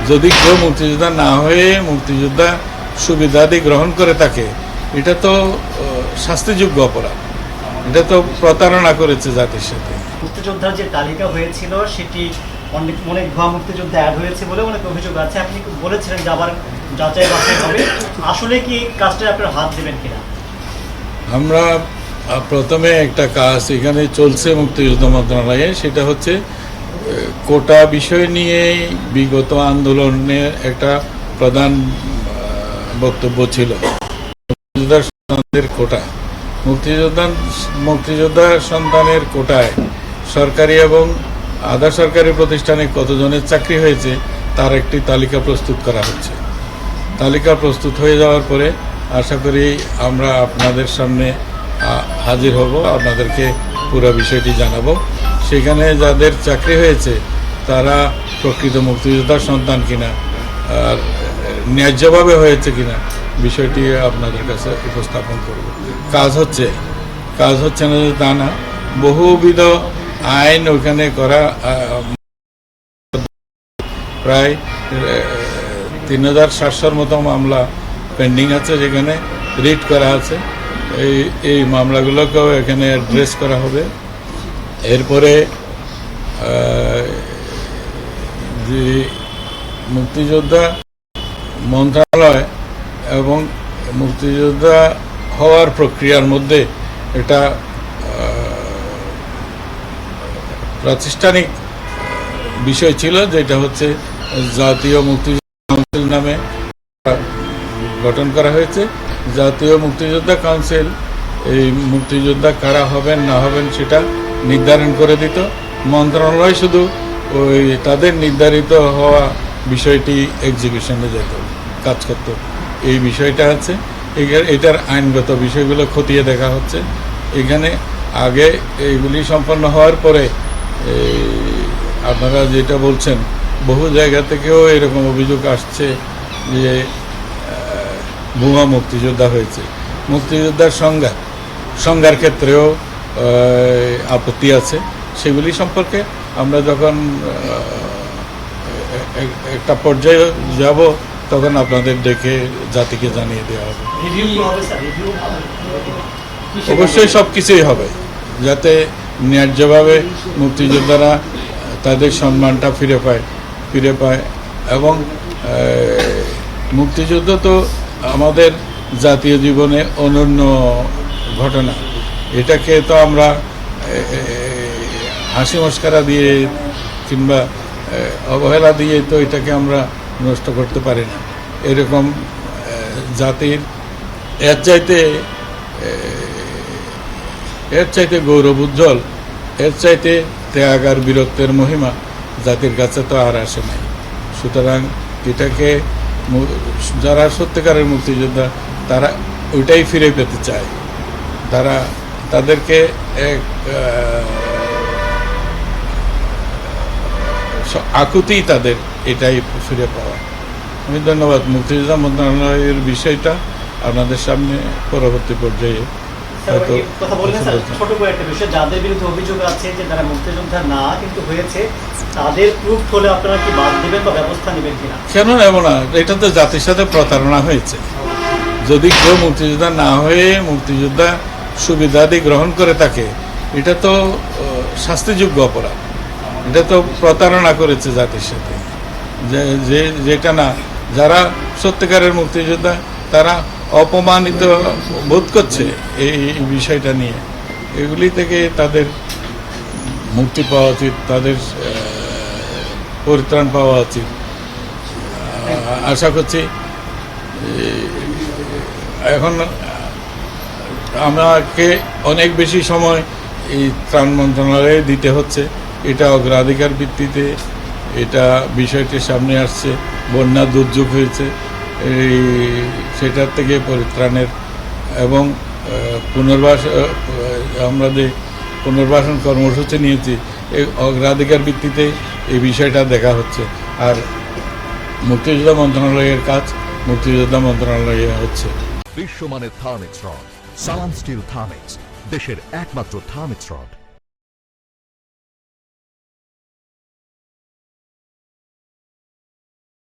যদি কেউ মুক্তিযোদ্ধা না হয়ে মুক্তিযোদ্ধা সুবিধাদি গ্রহণ করে থাকে, এটা তো শাস্তিযোগ্য অপরাধ, এটা তো প্রতারণা করেছে জাতির সাথে। মুক্তিযোদ্ধার যে তালিকা হয়েছিল সেটি অনেক ভুয়া মুক্তিযোদ্ধা অ্যাড হয়েছে বলে অনেক অভিযোগ আছে। আপনি বলেছিলেন যে আবার যাচাই বাছাই হবে, আসলে কি কাজটা আপনার হাত দেবেন কিনা? আমরা প্রথমে একটা কাজ এখানে চলছে মুক্তিযুদ্ধ মন্ত্রণালয়ে, সেটা হচ্ছে কোটা বিষয় নিয়ে বিগত আন্দোলনের একটা প্রধান বক্তব্য ছিল মুক্তিযোদ্ধার সন্তানদের কোটা। মুক্তিযোদ্ধা সন্তানের কোটায় সরকারি এবং আধা সরকারি প্রতিষ্ঠানে কতজনের চাকরি হয়েছে তার একটি তালিকা প্রস্তুত করা হচ্ছে। তালিকা প্রস্তুত হয়ে যাওয়ার পরে আশা করি আমরা আপনাদের সামনে হাজির হব, আপনাদেরকে পুরো বিষয়টি জানাবো। সেখানে যাদের চাকরি হয়েছে তারা প্রকৃত মুক্তিযোদ্ধার সন্তান কিনা আর ন্যায্যভাবে হয়েছে কিনা বিষয়টি আপনাদের কাছে উপস্থাপন করব। কাজ হচ্ছে না যে তা না, বহুবিধ আইন ওখানে করা, প্রায় 3700-র মতো মামলা পেন্ডিং আছে, যেখানে রিট করা আছে। এই মামলাগুলোকেও এখানে অ্যাড্রেস করা হবে। এরপরে যে মুক্তিযোদ্ধা মন্ত্রণালয় এবং মুক্তিযোদ্ধা হওয়ার প্রক্রিয়ার মধ্যে এটা প্রাতিষ্ঠানিক বিষয় ছিল, যেটা হচ্ছে জাতীয় মুক্তিযোদ্ধা কাউন্সিল নামে গঠন করা হয়েছে। জাতীয় মুক্তিযোদ্ধা কাউন্সিল এই মুক্তিযোদ্ধা কারা হবেন না হবেন সেটা নির্ধারণ করে দিত। মন্ত্রণালয় শুধু ওই তাদের নির্ধারিত হওয়া বিষয়টি এক্সিকিউশনে যেত, কাজ করত। এই বিষয়টা আছে, এটার আইনগত বিষয়গুলো খতিয়ে দেখা হচ্ছে। এখানে আগে এইগুলি সম্পন্ন হওয়ার পরে আপনারা যেটা বলছেন, বহু জায়গা থেকেও এরকম অভিযোগ আসছে যে ভুয়া মুক্তিযোদ্ধা হয়েছে। মুক্তিযোদ্ধার সংজ্ঞার ক্ষেত্রেও আপত্তি আছে। সেগুলি সম্পর্কে আমরা যখন একটা পর্যায়ে যাব তখন আপনাদের ডেকে জাতিকে জানিয়ে দেওয়া হবে। অবশ্যই সব কিছুই হবে, যাতে ন্যায্যভাবে মুক্তিযোদ্ধারা তাদের সম্মানটা ফিরে পায়। এবং মুক্তিযুদ্ধ তো আমাদের জাতীয় জীবনে অনন্য ঘটনা। এটাকে তো আমরা হাসি মস্করা দিয়ে কিংবা অবহেলা দিয়ে তো এটাকে আমরা নষ্ট করতে পারি না। এরকম জাতির এর চাইতে গৌরব উজ্জ্বল, এর চাইতে ত্যাগ আর বীরত্বের মহিমা জাতির কাছে তো আর আসে নাই। সুতরাং এটাকে যারা সত্যিকারের মুক্তিযোদ্ধা তারা ওইটাই ফিরে পেতে চায়। তাদেরকে এক আকুতি তাদের এটাই ফিরে পাওয়া। আমি ধন্যবাদ। মুক্তিযোদ্ধা মন্ত্রণালয়ের বিষয়টা আপনাদের সামনে পরবর্তী পর্যায়ে কথা বললেন স্যার, ছোট করে একটা বিষয়, যাদের বিরুদ্ধে অভিযোগ আছে যে তারা মুক্তিযোদ্ধা না কিন্তু হয়েছে, তাদের প্রুফ হলে আপনারা কি বাদ দিবেন বা ব্যবস্থা নেবেন কিনা? কেন নেব না? এটা তো জাতির সাথে প্রতারণা হয়েছে। যদি কেউ মুক্তিযোদ্ধা না হয়ে মুক্তিযোদ্ধা সুবিধাদি গ্রহণ করে থাকে, এটা তো শাস্তিযোগ্য অপরাধ, এটা তো প্রতারণা করেছে জাতির সাথে। যেটা না, যারা সত্যিকারের মুক্তিযোদ্ধা তারা অপমানিত বোধ করছে এই বিষয়টা নিয়ে। এগুলি থেকে তাদের মুক্তি পাওয়া উচিত, তাদের পরিত্রাণ পাওয়া উচিত। আশা করছি এখন আমাকে অনেক বেশি সময় এই ত্রাণ মন্ত্রণালয়ে দিতে হচ্ছে। এটা অগ্রাধিকার ভিত্তিতে এটা বিষয়টির সামনে আসছে। বন্যা দুর্যোগ হয়েছে, সেটার থেকে পরিত্রাণের এবং আমরা যে পুনর্বাসন কর্মসূচি নিয়েছি, এই অগ্রাধিকার ভিত্তিতে এই বিষয়টা দেখা হচ্ছে। আর মুক্তিযোদ্ধা মন্ত্রণালয়ের কাজ মুক্তিযোদ্ধা মন্ত্রণালয়ে হচ্ছে। বিশ্বমানের থার্মিক্স রড, সালাম স্টিল থার্মিক্স, দেশের একমাত্র থার্মিক্স রড।